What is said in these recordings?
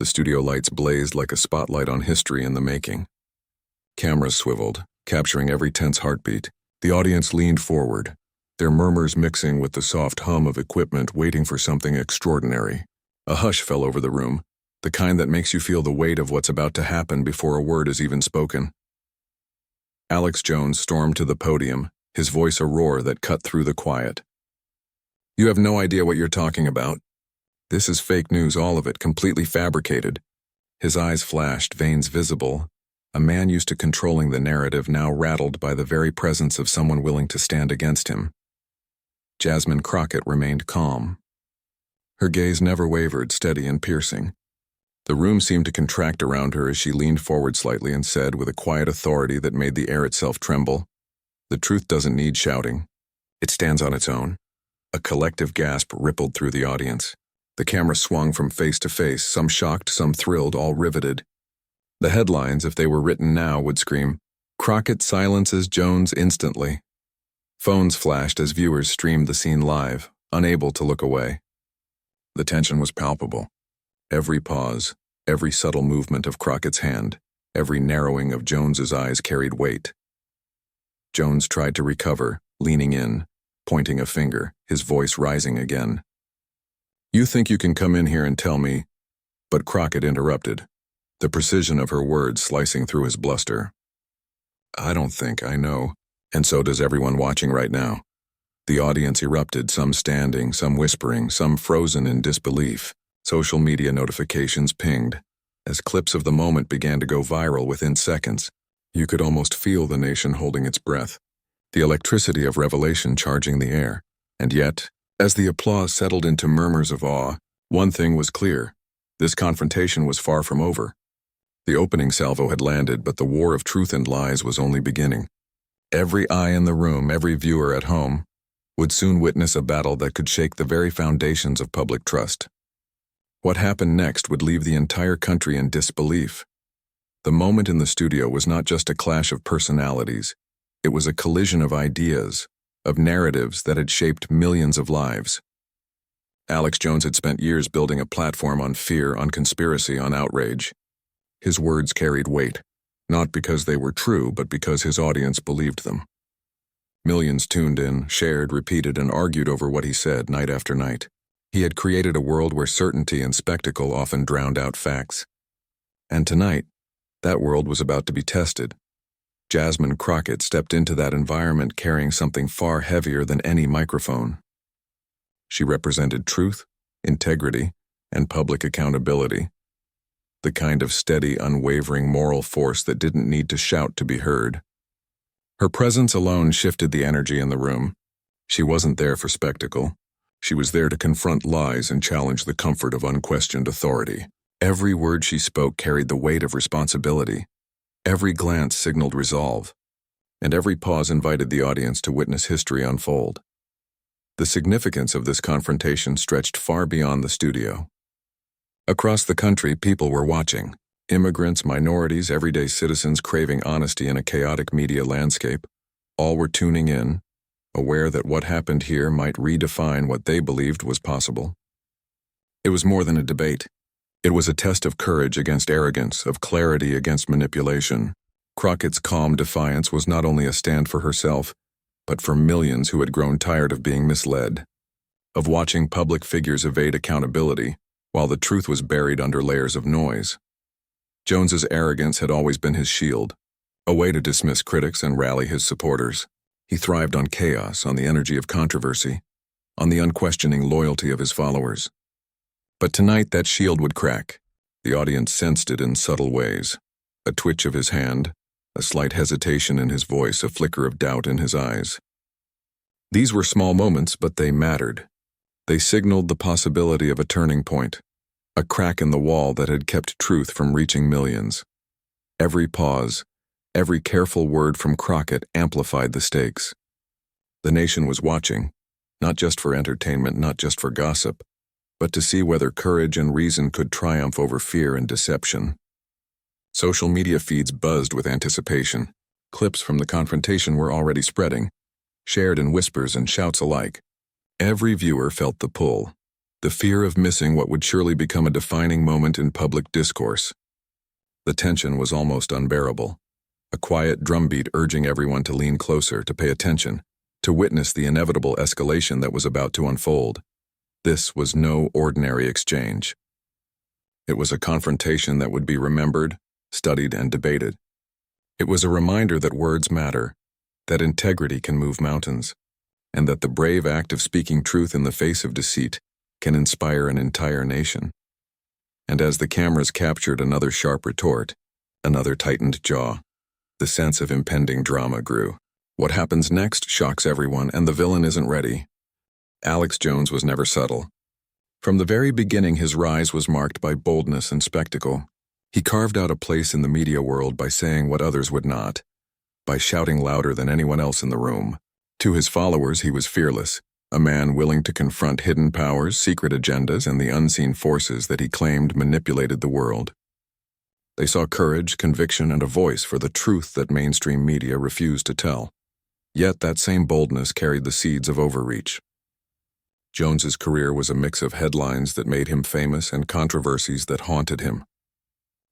studio lights blazed like a spotlight on history in the making. Cameras swiveled, capturing every tense heartbeat. The audience leaned forward, their murmurs mixing with the soft hum of equipment waiting for something extraordinary. A hush fell over the room, the kind that makes you feel the weight of what's about to happen before a word is even spoken. Alex Jones stormed to the podium, his voice a roar that cut through the quiet. "You have no idea what you're talking about. This is fake news, all of it, completely fabricated." His eyes flashed, veins visible. A man used to controlling the narrative, now rattled by the very presence of someone willing to stand against him. Jasmine Crockett remained calm. Her gaze never wavered, steady and piercing. The room seemed to contract around her as she leaned forward slightly and said with a quiet authority that made the air itself tremble, "The truth doesn't need shouting. It stands on its own." A collective gasp rippled through the audience. The camera swung from face to face, some shocked, some thrilled, all riveted. The headlines, if they were written now, would scream, "Crockett silences Jones instantly." Phones flashed as viewers streamed the scene live, unable to look away. The tension was palpable. Every pause, every subtle movement of Crockett's hand, every narrowing of Jones's eyes carried weight. Jones tried to recover, leaning in, pointing a finger, his voice rising again. "You think you can come in here and tell me?" But Crockett interrupted, the precision of her words slicing through his bluster. "I don't think, I know, and so does everyone watching right now." The audience erupted, some standing, some whispering, some frozen in disbelief. Social media notifications pinged. As clips of the moment began to go viral within seconds, you could almost feel the nation holding its breath, the electricity of revelation charging the air. And yet, as the applause settled into murmurs of awe, one thing was clear: this confrontation was far from over. The opening salvo had landed, but the war of truth and lies was only beginning. Every eye in the room, every viewer at home, would soon witness a battle that could shake the very foundations of public trust. What happened next would leave the entire country in disbelief. The moment in the studio was not just a clash of personalities. It was a collision of ideas, of narratives that had shaped millions of lives. Alex Jones had spent years building a platform on fear, on conspiracy, on outrage. His words carried weight, not because they were true, but because his audience believed them. Millions tuned in, shared, repeated, and argued over what he said night after night. He had created a world where certainty and spectacle often drowned out facts. And tonight, that world was about to be tested. Jasmine Crockett stepped into that environment carrying something far heavier than any microphone. She represented truth, integrity, and public accountability. The kind of steady, unwavering moral force that didn't need to shout to be heard. Her presence alone shifted the energy in the room. She wasn't there for spectacle. She was there to confront lies and challenge the comfort of unquestioned authority. Every word she spoke carried the weight of responsibility. Every glance signaled resolve. And every pause invited the audience to witness history unfold. The significance of this confrontation stretched far beyond the studio. Across the country, people were watching. Immigrants, minorities, everyday citizens craving honesty in a chaotic media landscape. All were tuning in, aware that what happened here might redefine what they believed was possible. It was more than a debate. It was a test of courage against arrogance, of clarity against manipulation. Crockett's calm defiance was not only a stand for herself, but for millions who had grown tired of being misled, of watching public figures evade accountability, while the truth was buried under layers of noise. Jones's arrogance had always been his shield, a way to dismiss critics and rally his supporters. He thrived on chaos, on the energy of controversy, on the unquestioning loyalty of his followers. But tonight that shield would crack. The audience sensed it in subtle ways. A twitch of his hand, a slight hesitation in his voice, a flicker of doubt in his eyes. These were small moments, but they mattered. They signaled the possibility of a turning point, a crack in the wall that had kept truth from reaching millions. Every pause, every careful word from Crockett amplified the stakes. The nation was watching, not just for entertainment, not just for gossip, but to see whether courage and reason could triumph over fear and deception. Social media feeds buzzed with anticipation. Clips from the confrontation were already spreading, shared in whispers and shouts alike. Every viewer felt the pull. the fear of missing what would surely become a defining moment in public discourse. The tension was almost unbearable, a quiet drumbeat urging everyone to lean closer, to pay attention, to witness the inevitable escalation that was about to unfold. This was no ordinary exchange. It was a confrontation that would be remembered, studied, and debated. It was a reminder that words matter, that integrity can move mountains, and that the brave act of speaking truth in the face of deceit can inspire an entire nation. And as the cameras captured another sharp retort, another tightened jaw, the sense of impending drama grew. What happens next shocks everyone, and the villain isn't ready. Alex Jones was never subtle. From the very beginning, his rise was marked by boldness and spectacle. He carved out a place in the media world by saying what others would not, by shouting louder than anyone else in the room. To his followers, he was fearless, a man willing to confront hidden powers, secret agendas, and the unseen forces that he claimed manipulated the world. They saw courage, conviction, and a voice for the truth that mainstream media refused to tell. Yet that same boldness carried the seeds of overreach. Jones's career was a mix of headlines that made him famous and controversies that haunted him.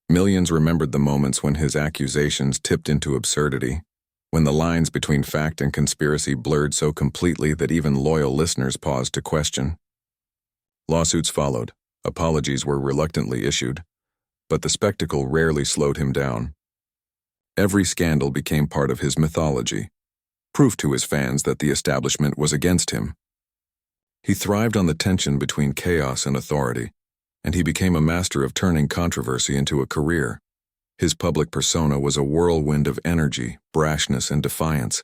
Millions remembered the moments when his accusations tipped into absurdity, when the lines between fact and conspiracy blurred so completely that even loyal listeners paused to question. Lawsuits followed, apologies were reluctantly issued, but the spectacle rarely slowed him down. Every scandal became part of his mythology, proof to his fans that the establishment was against him. He thrived on the tension between chaos and authority, and he became a master of turning controversy into a career. His public persona was a whirlwind of energy, brashness, and defiance.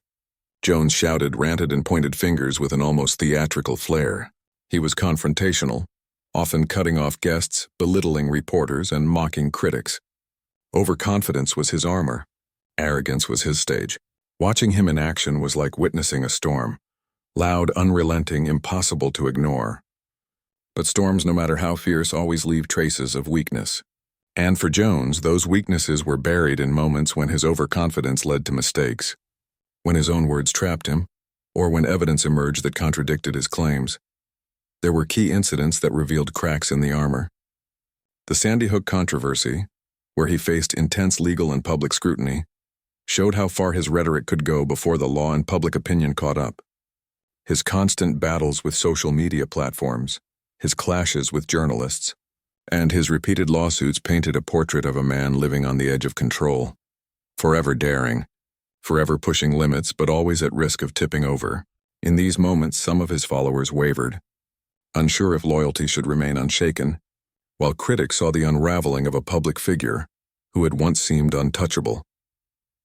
Jones shouted, ranted, and pointed fingers with an almost theatrical flair. He was confrontational, often cutting off guests, belittling reporters, and mocking critics. Overconfidence was his armor. Arrogance was his stage. Watching him in action was like witnessing a storm. Loud, unrelenting, impossible to ignore. But storms, no matter how fierce, always leave traces of weakness. And for Jones, those weaknesses were buried in moments when his overconfidence led to mistakes, when his own words trapped him, or when evidence emerged that contradicted his claims. There were key incidents that revealed cracks in the armor. The Sandy Hook controversy, where he faced intense legal and public scrutiny, showed how far his rhetoric could go before the law and public opinion caught up. His constant battles with social media platforms, his clashes with journalists, and his repeated lawsuits painted a portrait of a man living on the edge of control, forever daring, forever pushing limits, but always at risk of tipping over. In these moments, some of his followers wavered, unsure if loyalty should remain unshaken, while critics saw the unraveling of a public figure who had once seemed untouchable.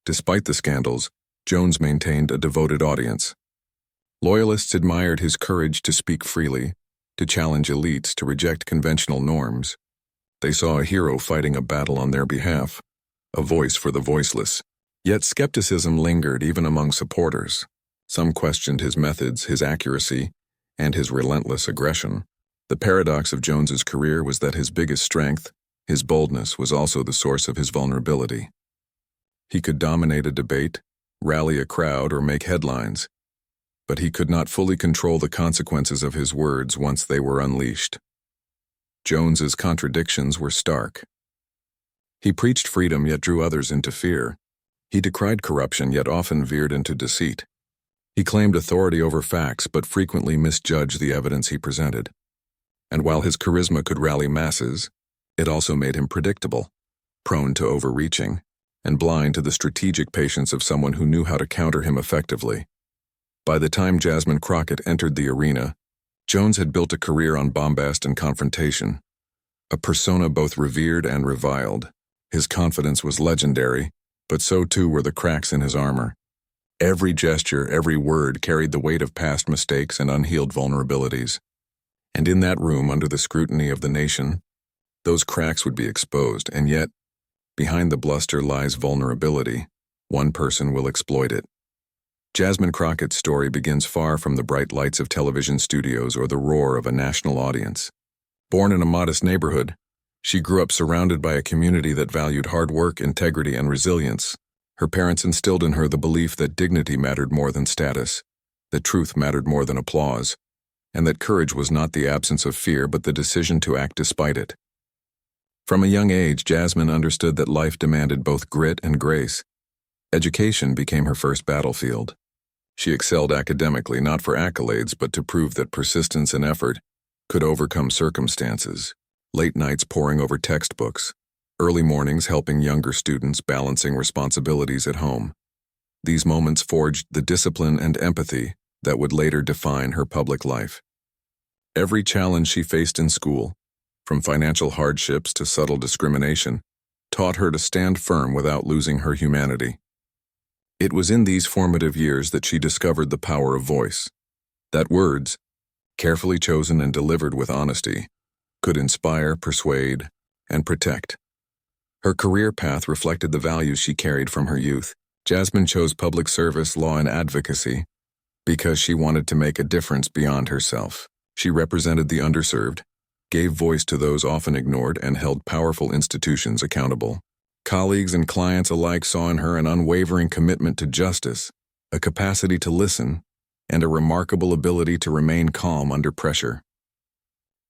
Despite the scandals, Jones maintained a devoted audience. Loyalists admired his courage to speak freely, to challenge elites, to reject conventional norms. They saw a hero fighting a battle on their behalf, a voice for the voiceless. Yet skepticism lingered even among supporters. Some questioned his methods, his accuracy, and his relentless aggression. The paradox of Jones's career was that his biggest strength, his boldness, was also the source of his vulnerability. He could dominate a debate, rally a crowd, or make headlines, but he could not fully control the consequences of his words once they were unleashed. Jones's contradictions were stark. He preached freedom yet drew others into fear. He decried corruption yet often veered into deceit. He claimed authority over facts but frequently misjudged the evidence he presented. And while his charisma could rally masses, it also made him predictable, prone to overreaching, and blind to the strategic patience of someone who knew how to counter him effectively. By the time Jasmine Crockett entered the arena, Jones had built a career on bombast and confrontation, a persona both revered and reviled. His confidence was legendary, but so too were the cracks in his armor. Every gesture, every word carried the weight of past mistakes and unhealed vulnerabilities. And in that room, under the scrutiny of the nation, those cracks would be exposed, and yet, behind the bluster lies vulnerability. One person will exploit it. Jasmine Crockett's story begins far from the bright lights of television studios or the roar of a national audience. Born in a modest neighborhood, she grew up surrounded by a community that valued hard work, integrity, and resilience. Her parents instilled in her the belief that dignity mattered more than status, that truth mattered more than applause, and that courage was not the absence of fear but the decision to act despite it. From a young age, Jasmine understood that life demanded both grit and grace. Education became her first battlefield. She excelled academically not for accolades but to prove that persistence and effort could overcome circumstances. Late nights poring over textbooks, early mornings helping younger students balancing responsibilities at home. These moments forged the discipline and empathy that would later define her public life. Every challenge she faced in school, from financial hardships to subtle discrimination, taught her to stand firm without losing her humanity. It was in these formative years that she discovered the power of voice, that words, carefully chosen and delivered with honesty, could inspire, persuade, and protect. Her career path reflected the values she carried from her youth. Jasmine chose public service, law, and advocacy because she wanted to make a difference beyond herself. She represented the underserved, gave voice to those often ignored, and held powerful institutions accountable. Colleagues and clients alike saw in her an unwavering commitment to justice, a capacity to listen, and a remarkable ability to remain calm under pressure.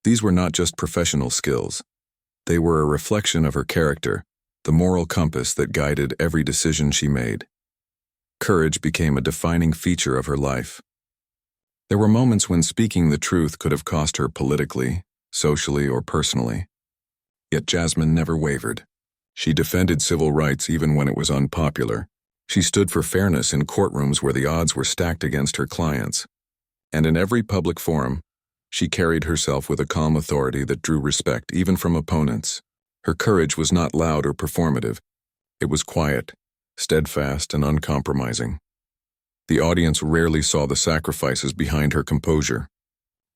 These were not just professional skills. They were a reflection of her character, the moral compass that guided every decision she made. Courage became a defining feature of her life. There were moments when speaking the truth could have cost her politically, socially, or personally. Yet Jasmine never wavered. She defended civil rights even when it was unpopular. She stood for fairness in courtrooms where the odds were stacked against her clients. And in every public forum, she carried herself with a calm authority that drew respect even from opponents. Her courage was not loud or performative. It was quiet, steadfast, and uncompromising. The audience rarely saw the sacrifices behind her composure.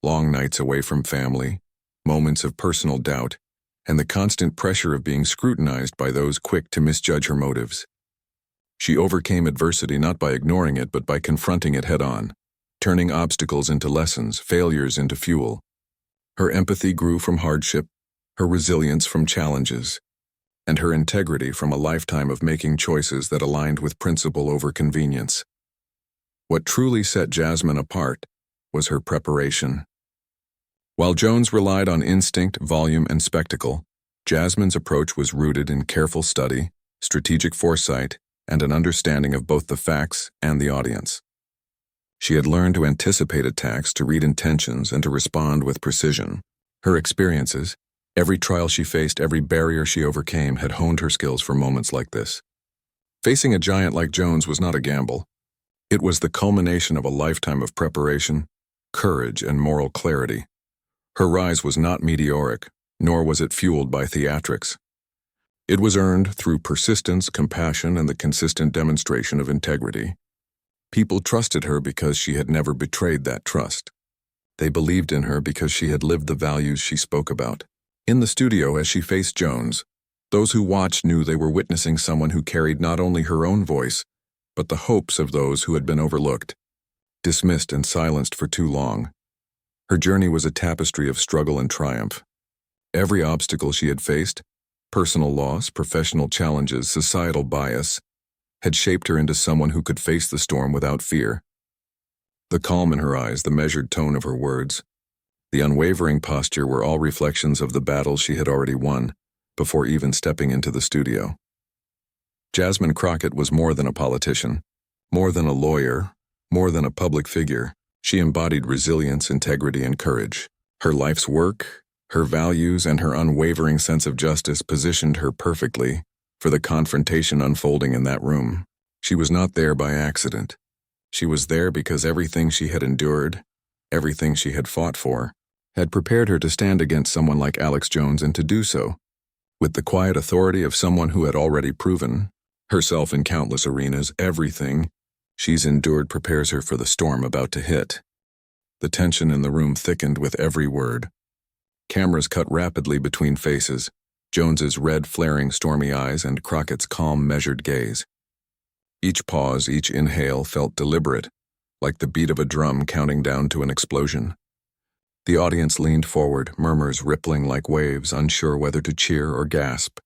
Long nights away from family, moments of personal doubt, and the constant pressure of being scrutinized by those quick to misjudge her motives. She overcame adversity not by ignoring it but by confronting it head-on, turning obstacles into lessons, failures into fuel. Her empathy grew from hardship, her resilience from challenges, and her integrity from a lifetime of making choices that aligned with principle over convenience. What truly set Jasmine apart was her preparation. While Jones relied on instinct, volume, and spectacle, Jasmine's approach was rooted in careful study, strategic foresight, and an understanding of both the facts and the audience. She had learned to anticipate attacks, to read intentions, and to respond with precision. Her experiences, every trial she faced, every barrier she overcame, had honed her skills for moments like this. Facing a giant like Jones was not a gamble. It was the culmination of a lifetime of preparation, courage, and moral clarity. Her rise was not meteoric, nor was it fueled by theatrics. It was earned through persistence, compassion, and the consistent demonstration of integrity. People trusted her because she had never betrayed that trust. They believed in her because she had lived the values she spoke about. In the studio, as she faced Jones, those who watched knew they were witnessing someone who carried not only her own voice, but the hopes of those who had been overlooked, dismissed and silenced for too long. Her journey was a tapestry of struggle and triumph. Every obstacle she had faced, personal loss, professional challenges, societal bias, had shaped her into someone who could face the storm without fear. The calm in her eyes, the measured tone of her words, the unwavering posture were all reflections of the battles she had already won before even stepping into the studio. Jasmine Crockett was more than a politician, more than a lawyer, more than a public figure. She embodied resilience, integrity, and courage. Her life's work, her values, and her unwavering sense of justice positioned her perfectly for the confrontation unfolding in that room. She was not there by accident. She was there because everything she had endured, everything she had fought for, had prepared her to stand against someone like Alex Jones and to do so with the quiet authority of someone who had already proven herself in countless arenas. Everything she's endured prepares her for the storm about to hit. The tension in the room thickened with every word. Cameras cut rapidly between faces, Jones's red, flaring, stormy eyes and Crockett's calm, measured gaze. Each pause, each inhale felt deliberate, like the beat of a drum counting down to an explosion. The audience leaned forward, murmurs rippling like waves, unsure whether to cheer or gasp.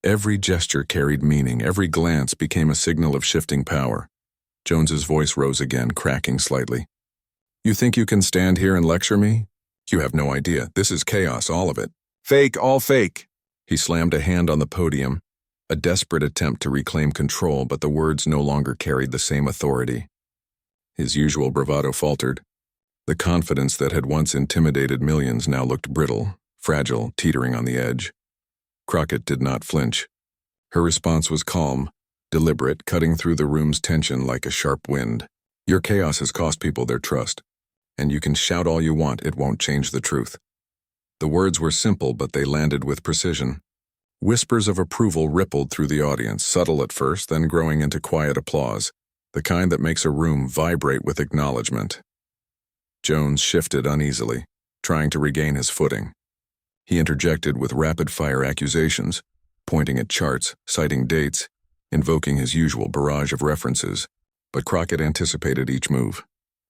Every gesture carried meaning, every glance became a signal of shifting power. Jones's voice rose again, cracking slightly. You think you can stand here and lecture me? You have no idea. This is chaos, all of it. Fake, all fake. He slammed a hand on the podium, a desperate attempt to reclaim control, but the words no longer carried the same authority. His usual bravado faltered. The confidence that had once intimidated millions now looked brittle, fragile, teetering on the edge. Crockett did not flinch. Her response was calm, deliberate, cutting through the room's tension like a sharp wind. Your chaos has cost people their trust, and you can shout all you want, it won't change the truth. The words were simple, but they landed with precision. Whispers of approval rippled through the audience, subtle at first, then growing into quiet applause, the kind that makes a room vibrate with acknowledgement. Jones shifted uneasily, trying to regain his footing. He interjected with rapid-fire accusations, pointing at charts, citing dates, invoking his usual barrage of references, but Crockett anticipated each move.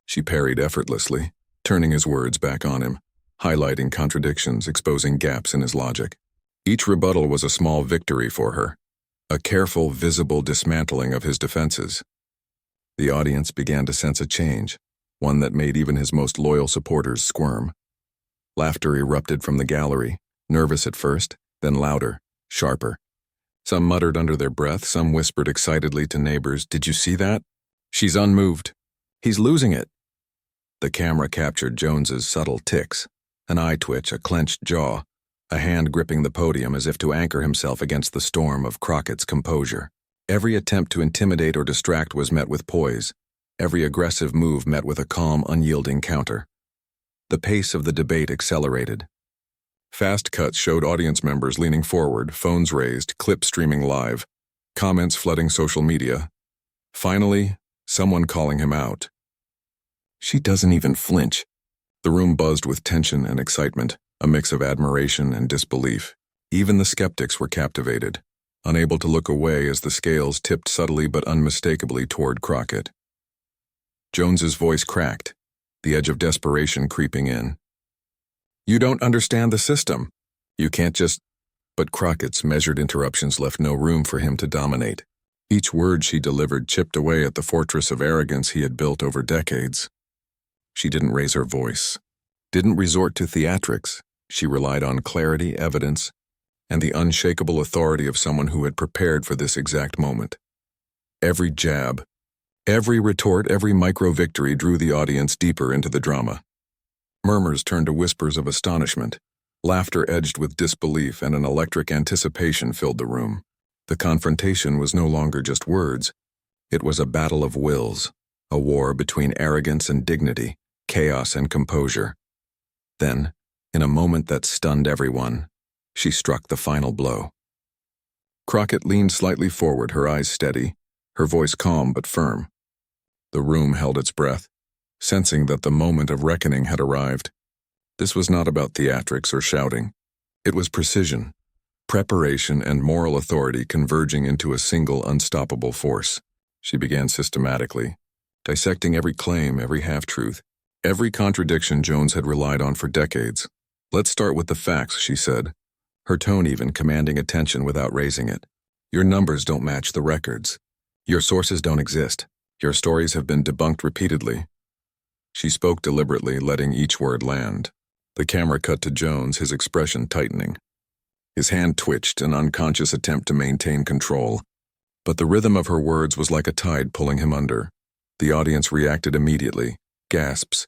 She parried effortlessly, turning his words back on him, highlighting contradictions, exposing gaps in his logic. Each rebuttal was a small victory for her, a careful, visible dismantling of his defenses. The audience began to sense a change, one that made even his most loyal supporters squirm. Laughter erupted from the gallery, nervous at first, then louder, sharper. Some muttered under their breath, some whispered excitedly to neighbors, "Did you see that? She's unmoved. He's losing it." The camera captured Jones's subtle tics, an eye twitch, a clenched jaw, a hand gripping the podium as if to anchor himself against the storm of Crockett's composure. Every attempt to intimidate or distract was met with poise. Every aggressive move met with a calm, unyielding counter. The pace of the debate accelerated. Fast cuts showed audience members leaning forward, phones raised, clips streaming live, comments flooding social media. Finally, someone calling him out. She doesn't even flinch. The room buzzed with tension and excitement, a mix of admiration and disbelief. Even the skeptics were captivated, unable to look away as the scales tipped subtly but unmistakably toward Crockett. Jones's voice cracked, the edge of desperation creeping in. "You don't understand the system. You can't just—" But Crockett's measured interruptions left no room for him to dominate. Each word she delivered chipped away at the fortress of arrogance he had built over decades. She didn't raise her voice, didn't resort to theatrics. She relied on clarity, evidence, and the unshakable authority of someone who had prepared for this exact moment. Every jab, every retort, every micro-victory drew the audience deeper into the drama. Murmurs turned to whispers of astonishment. Laughter edged with disbelief, and an electric anticipation filled the room. The confrontation was no longer just words. It was a battle of wills, a war between arrogance and dignity, chaos and composure. Then, in a moment that stunned everyone, she struck the final blow. Crockett leaned slightly forward, her eyes steady, her voice calm but firm. The room held its breath, sensing that the moment of reckoning had arrived. This was not about theatrics or shouting. It was precision, preparation, and moral authority converging into a single unstoppable force. She began systematically, dissecting every claim, every half-truth, every contradiction Jones had relied on for decades. "Let's start with the facts," she said, her tone even commanding attention without raising it. "Your numbers don't match the records. Your sources don't exist. Your stories have been debunked repeatedly." She spoke deliberately, letting each word land. The camera cut to Jones, his expression tightening. His hand twitched, an unconscious attempt to maintain control. But the rhythm of her words was like a tide pulling him under. The audience reacted immediately. Gasps,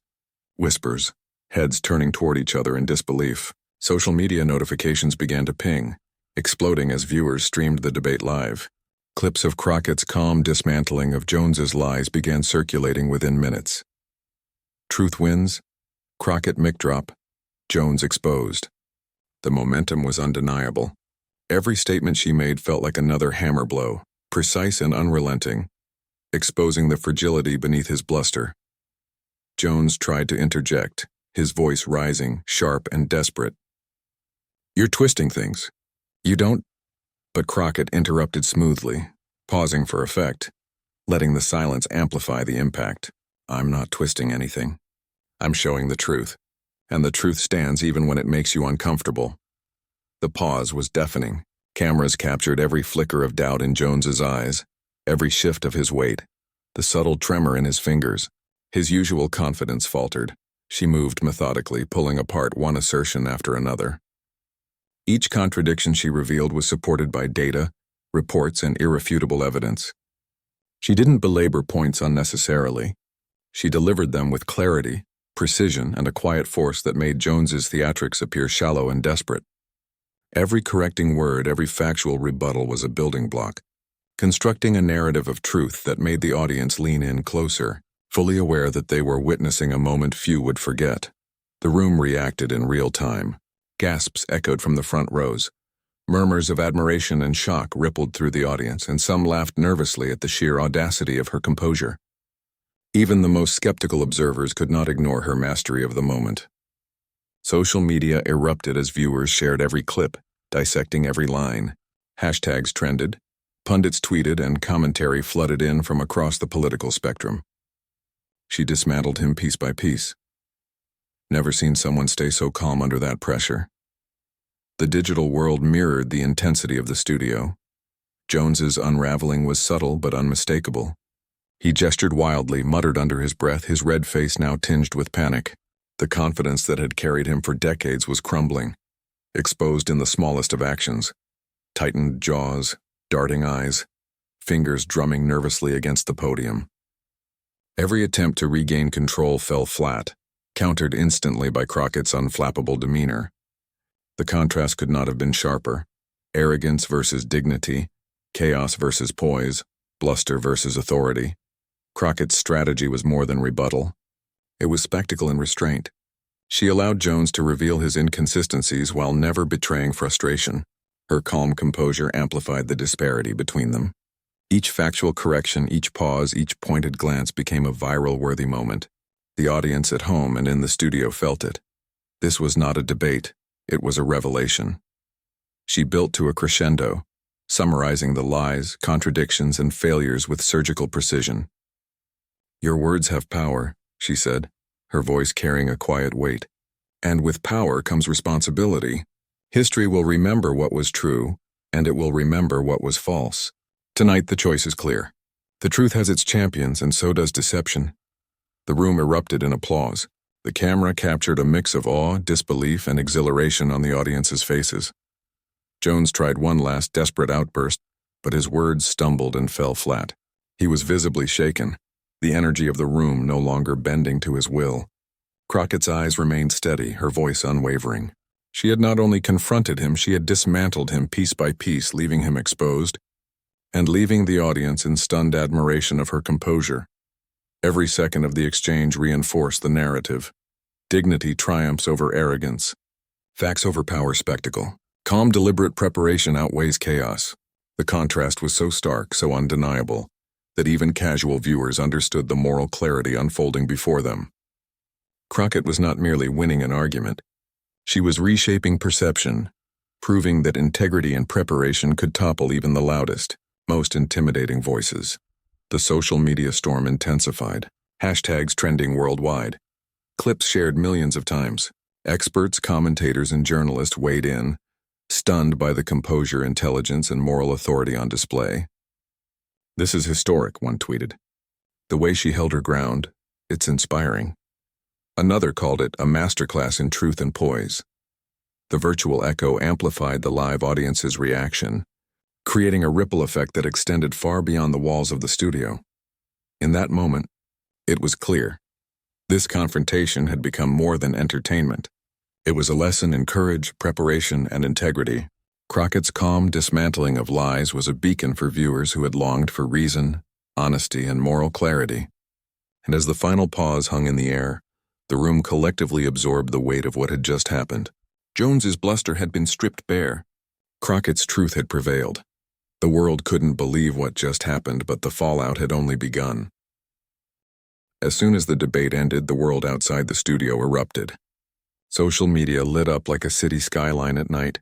whispers, heads turning toward each other in disbelief. Social media notifications began to ping, exploding as viewers streamed the debate live. Clips of Crockett's calm dismantling of Jones's lies began circulating within minutes. Truth wins, Crockett mic drop, Jones exposed. The momentum was undeniable. Every statement she made felt like another hammer blow, precise and unrelenting, exposing the fragility beneath his bluster. Jones tried to interject, his voice rising, sharp and desperate. "You're twisting things. You don't—" But Crockett interrupted smoothly, pausing for effect, letting the silence amplify the impact. "I'm not twisting anything. I'm showing the truth. And the truth stands even when it makes you uncomfortable." The pause was deafening. Cameras captured every flicker of doubt in Jones's eyes, every shift of his weight, the subtle tremor in his fingers. His usual confidence faltered. She moved methodically, pulling apart one assertion after another. Each contradiction she revealed was supported by data, reports, and irrefutable evidence. She didn't belabor points unnecessarily. She delivered them with clarity, precision, and a quiet force that made Jones's theatrics appear shallow and desperate. Every correcting word, every factual rebuttal was a building block, constructing a narrative of truth that made the audience lean in closer, fully aware that they were witnessing a moment few would forget. The room reacted in real time. Gasps echoed from the front rows. Murmurs of admiration and shock rippled through the audience, and some laughed nervously at the sheer audacity of her composure. Even the most skeptical observers could not ignore her mastery of the moment. Social media erupted as viewers shared every clip, dissecting every line. Hashtags trended, pundits tweeted, and commentary flooded in from across the political spectrum. She dismantled him piece by piece. Never seen someone stay so calm under that pressure. The digital world mirrored the intensity of the studio. Jones's unraveling was subtle but unmistakable. He gestured wildly, muttered under his breath, his red face now tinged with panic. The confidence that had carried him for decades was crumbling, exposed in the smallest of actions. Tightened jaws, darting eyes, fingers drumming nervously against the podium. Every attempt to regain control fell flat, countered instantly by Crockett's unflappable demeanor. The contrast could not have been sharper. Arrogance versus dignity, chaos versus poise, bluster versus authority. Crockett's strategy was more than rebuttal. It was spectacle and restraint. She allowed Jones to reveal his inconsistencies while never betraying frustration. Her calm composure amplified the disparity between them. Each factual correction, each pause, each pointed glance became a viral-worthy moment. The audience at home and in the studio felt it. This was not a debate. It was a revelation. She built to a crescendo, summarizing the lies, contradictions, and failures with surgical precision. "Your words have power," she said, her voice carrying a quiet weight. "And with power comes responsibility. History will remember what was true, and it will remember what was false. Tonight the choice is clear. The truth has its champions, and so does deception." The room erupted in applause. The camera captured a mix of awe, disbelief, and exhilaration on the audience's faces. Jones tried one last desperate outburst, but his words stumbled and fell flat. He was visibly shaken, the energy of the room no longer bending to his will. Crockett's eyes remained steady, her voice unwavering. She had not only confronted him, she had dismantled him piece by piece, leaving him exposed, and leaving the audience in stunned admiration of her composure. Every second of the exchange reinforced the narrative. Dignity triumphs over arrogance. Facts overpower spectacle. Calm, deliberate preparation outweighs chaos. The contrast was so stark, so undeniable, that even casual viewers understood the moral clarity unfolding before them. Crockett was not merely winning an argument. She was reshaping perception, proving that integrity and preparation could topple even the loudest, most intimidating voices. The social media storm intensified. Hashtags trending worldwide. Clips shared millions of times. Experts, commentators, and journalists weighed in, stunned by the composure, intelligence, and moral authority on display. "This is historic," one tweeted. "The way she held her ground, it's inspiring." Another called it a masterclass in truth and poise. The virtual echo amplified the live audience's reaction, creating a ripple effect that extended far beyond the walls of the studio. In that moment, it was clear. This confrontation had become more than entertainment. It was a lesson in courage, preparation, and integrity. Crockett's calm dismantling of lies was a beacon for viewers who had longed for reason, honesty, and moral clarity. And as the final pause hung in the air, the room collectively absorbed the weight of what had just happened. Jones's bluster had been stripped bare. Crockett's truth had prevailed. The world couldn't believe what just happened, but the fallout had only begun. As soon as the debate ended, the world outside the studio erupted. Social media lit up like a city skyline at night,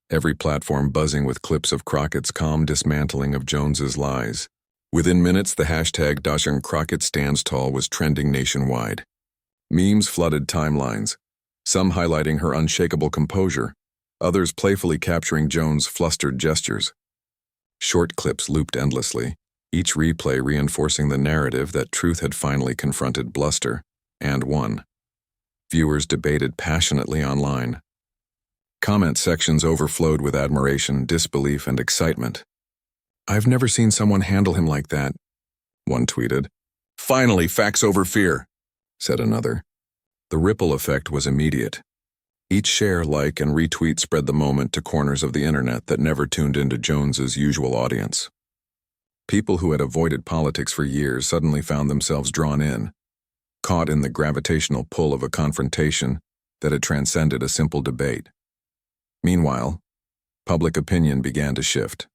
every platform buzzing with clips of Crockett's calm dismantling of Jones's lies. Within minutes, the hashtag #Crockett Stands Tall was trending nationwide. Memes flooded timelines, some highlighting her unshakable composure, others playfully capturing Jones' flustered gestures. Short clips looped endlessly, each replay reinforcing the narrative that truth had finally confronted bluster, and won. Viewers debated passionately online. Comment sections overflowed with admiration, disbelief, and excitement. "I've never seen someone handle him like that," one tweeted. "Finally, facts over fear," said another. The ripple effect was immediate. Each share, like, and retweet spread the moment to corners of the internet that never tuned into Jones's usual audience. People who had avoided politics for years suddenly found themselves drawn in, caught in the gravitational pull of a confrontation that had transcended a simple debate. Meanwhile, public opinion began to shift.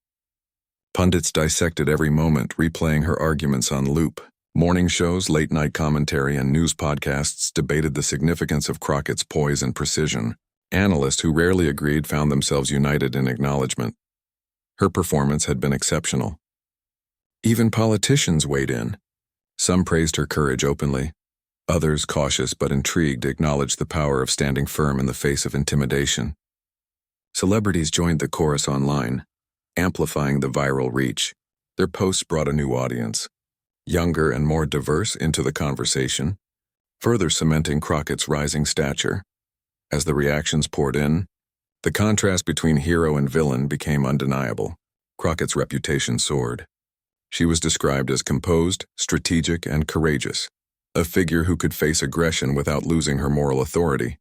Pundits dissected every moment, replaying her arguments on loop. Morning shows, late-night commentary, and news podcasts debated the significance of Crockett's poise and precision. Analysts who rarely agreed found themselves united in acknowledgement. Her performance had been exceptional. Even politicians weighed in. Some praised her courage openly. Others, cautious but intrigued, acknowledged the power of standing firm in the face of intimidation. Celebrities joined the chorus online, amplifying the viral reach. Their posts brought a new audience, younger and more diverse, into the conversation, further cementing Crockett's rising stature. As the reactions poured in, the contrast between hero and villain became undeniable. Crockett's reputation soared. She was described as composed, strategic, and courageous, a figure who could face aggression without losing her moral authority.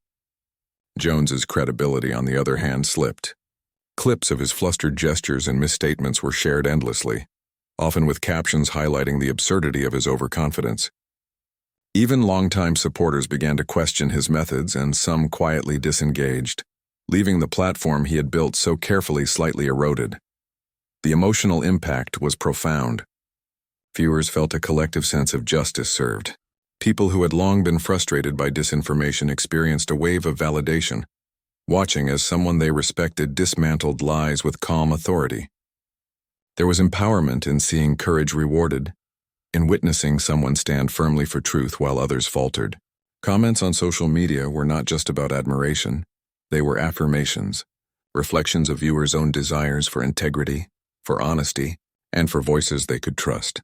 Jones's credibility, on the other hand, slipped. Clips of his flustered gestures and misstatements were shared endlessly, often with captions highlighting the absurdity of his overconfidence. Even longtime supporters began to question his methods, and some quietly disengaged, leaving the platform he had built so carefully slightly eroded. The emotional impact was profound. Viewers felt a collective sense of justice served. People who had long been frustrated by disinformation experienced a wave of validation, watching as someone they respected dismantled lies with calm authority. There was empowerment in seeing courage rewarded, in witnessing someone stand firmly for truth while others faltered. Comments on social media were not just about admiration. They were affirmations, reflections of viewers' own desires for integrity, for honesty, and for voices they could trust.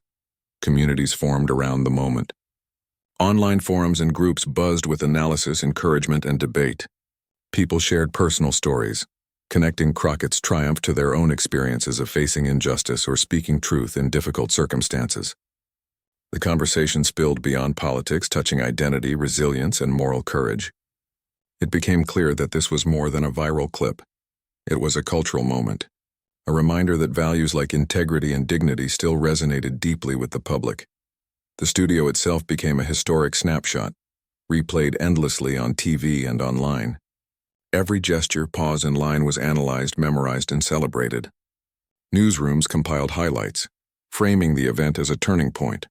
Communities formed around the moment. Online forums and groups buzzed with analysis, encouragement, and debate. People shared personal stories, connecting Crockett's triumph to their own experiences of facing injustice or speaking truth in difficult circumstances. The conversation spilled beyond politics, touching identity, resilience, and moral courage. It became clear that this was more than a viral clip. It was a cultural moment, a reminder that values like integrity and dignity still resonated deeply with the public. The studio itself became a historic snapshot, replayed endlessly on TV and online. Every gesture, pause, and line was analyzed, memorized, and celebrated. Newsrooms compiled highlights, framing the event as a turning point,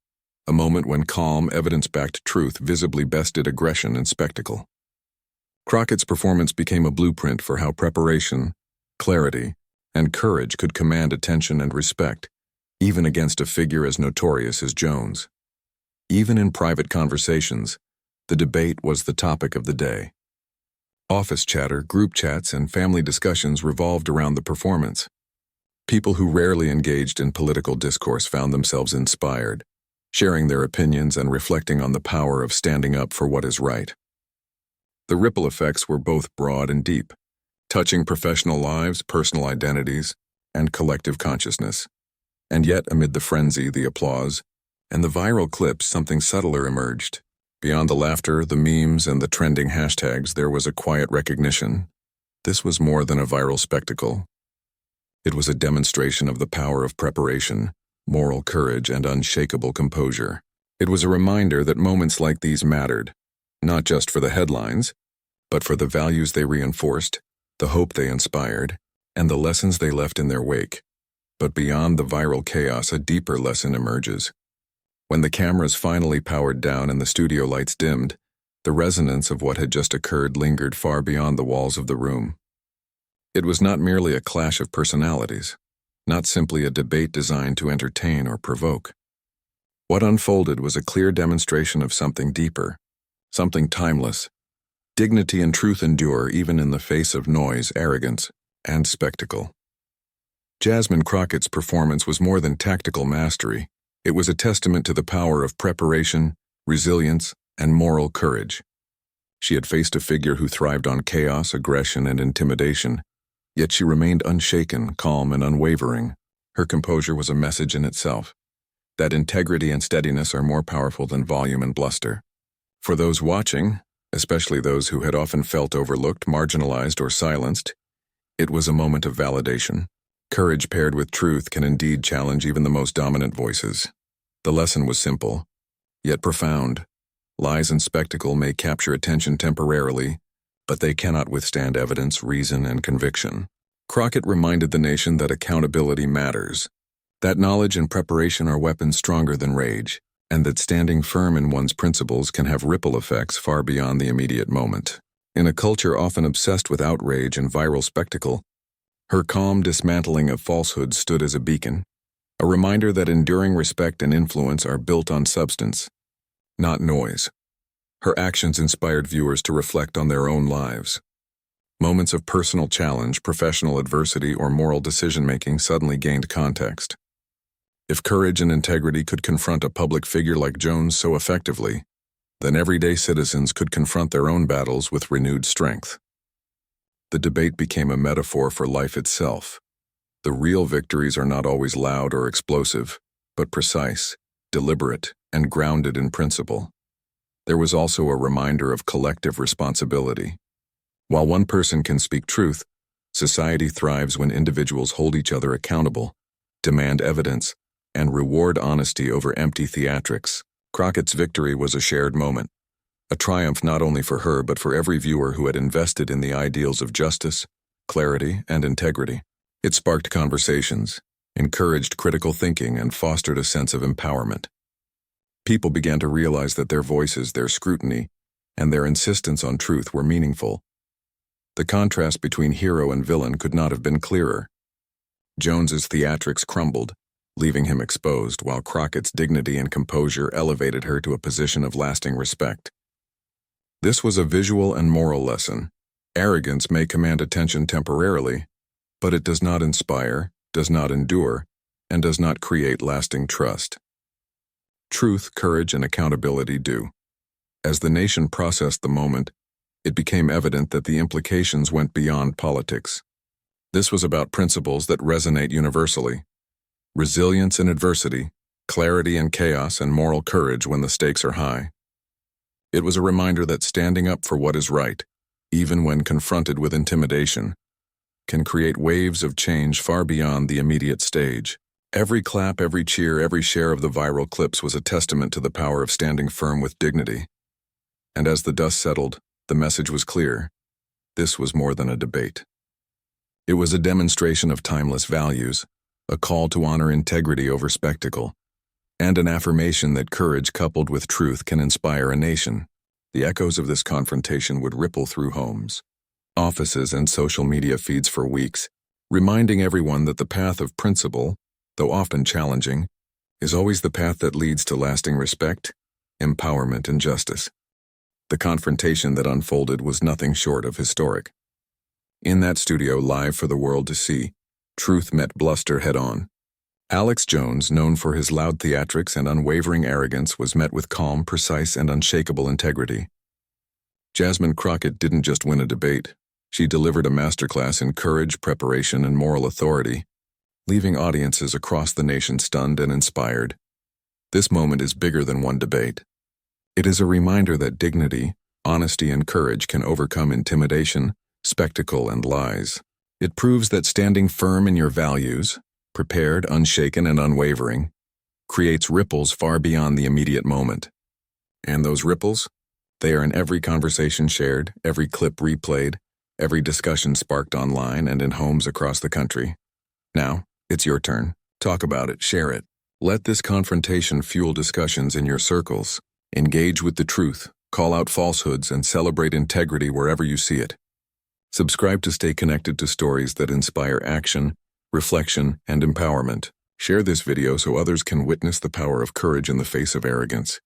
a moment when calm, evidence-backed truth visibly bested aggression and spectacle. Crockett's performance became a blueprint for how preparation, clarity, and courage could command attention and respect, even against a figure as notorious as Jones. Even in private conversations, the debate was the topic of the day. Office chatter, group chats, and family discussions revolved around the performance. People who rarely engaged in political discourse found themselves inspired, sharing their opinions and reflecting on the power of standing up for what is right. The ripple effects were both broad and deep, touching professional lives, personal identities, and collective consciousness. And yet, amid the frenzy, the applause, and the viral clips, something subtler emerged. Beyond the laughter, the memes, and the trending hashtags, there was a quiet recognition. This was more than a viral spectacle. It was a demonstration of the power of preparation, moral courage, and unshakable composure. It was a reminder that moments like these mattered, not just for the headlines, but for the values they reinforced, the hope they inspired, and the lessons they left in their wake. But beyond the viral chaos, a deeper lesson emerges. When the cameras finally powered down and the studio lights dimmed, the resonance of what had just occurred lingered far beyond the walls of the room. It was not merely a clash of personalities, not simply a debate designed to entertain or provoke. What unfolded was a clear demonstration of something deeper, something timeless. Dignity and truth endure even in the face of noise, arrogance, and spectacle. Jasmine Crockett's performance was more than tactical mastery. It was a testament to the power of preparation, resilience, and moral courage. She had faced a figure who thrived on chaos, aggression, and intimidation, yet she remained unshaken, calm, and unwavering. Her composure was a message in itself, that integrity and steadiness are more powerful than volume and bluster. For those watching, especially those who had often felt overlooked, marginalized, or silenced, it was a moment of validation. Courage paired with truth can indeed challenge even the most dominant voices. The lesson was simple, yet profound. Lies and spectacle may capture attention temporarily, but they cannot withstand evidence, reason, and conviction. Crockett reminded the nation that accountability matters, that knowledge and preparation are weapons stronger than rage, and that standing firm in one's principles can have ripple effects far beyond the immediate moment. In a culture often obsessed with outrage and viral spectacle, her calm dismantling of falsehoods stood as a beacon, a reminder that enduring respect and influence are built on substance, not noise. Her actions inspired viewers to reflect on their own lives. Moments of personal challenge, professional adversity, or moral decision-making suddenly gained context. If courage and integrity could confront a public figure like Jones so effectively, then everyday citizens could confront their own battles with renewed strength. The debate became a metaphor for life itself. The real victories are not always loud or explosive, but precise, deliberate, and grounded in principle. There was also a reminder of collective responsibility. While one person can speak truth, society thrives when individuals hold each other accountable, demand evidence, and reward honesty over empty theatrics. Crockett's victory was a shared moment, a triumph not only for her but for every viewer who had invested in the ideals of justice, clarity, and integrity. It sparked conversations, encouraged critical thinking, and fostered a sense of empowerment. People began to realize that their voices, their scrutiny, and their insistence on truth were meaningful. The contrast between hero and villain could not have been clearer. Jones's theatrics crumbled, leaving him exposed, while Crockett's dignity and composure elevated her to a position of lasting respect. This was a visual and moral lesson. Arrogance may command attention temporarily, but it does not inspire, does not endure, and does not create lasting trust. Truth, courage, and accountability do. As the nation processed the moment, it became evident that the implications went beyond politics. This was about principles that resonate universally: resilience in adversity, clarity in chaos, and moral courage when the stakes are high. It was a reminder that standing up for what is right, even when confronted with intimidation, can create waves of change far beyond the immediate stage. Every clap, every cheer, every share of the viral clips was a testament to the power of standing firm with dignity. And as the dust settled, the message was clear. This was more than a debate. It was a demonstration of timeless values, a call to honor integrity over spectacle, and an affirmation that courage coupled with truth can inspire a nation. The echoes of this confrontation would ripple through homes, offices, and social media feeds for weeks, reminding everyone that the path of principle, though often challenging, is always the path that leads to lasting respect, empowerment, and justice. The confrontation that unfolded was nothing short of historic. In that studio, live for the world to see, truth met bluster head-on. Alex Jones, known for his loud theatrics and unwavering arrogance, was met with calm, precise, and unshakable integrity. Jasmine Crockett didn't just win a debate. She delivered a masterclass in courage, preparation, and moral authority, leaving audiences across the nation stunned and inspired. This moment is bigger than one debate. It is a reminder that dignity, honesty, and courage can overcome intimidation, spectacle, and lies. It proves that standing firm in your values, prepared, unshaken, and unwavering, creates ripples far beyond the immediate moment. And those ripples? They are in every conversation shared, every clip replayed, every discussion sparked online and in homes across the country. Now, it's your turn. Talk about it, share it. Let this confrontation fuel discussions in your circles. Engage with the truth, call out falsehoods, and celebrate integrity wherever you see it. Subscribe to stay connected to stories that inspire action, reflection, and empowerment. Share this video so others can witness the power of courage in the face of arrogance.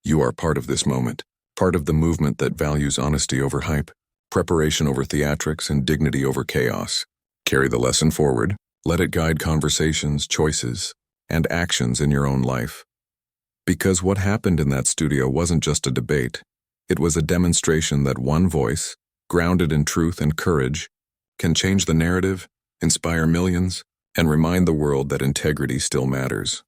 You are part of this moment, part of the movement that values honesty over hype, preparation over theatrics, and dignity over chaos. Carry the lesson forward. Let it guide conversations, choices, and actions in your own life. Because what happened in that studio wasn't just a debate, it was a demonstration that one voice, grounded in truth and courage, can change the narrative, inspire millions, and remind the world that integrity still matters.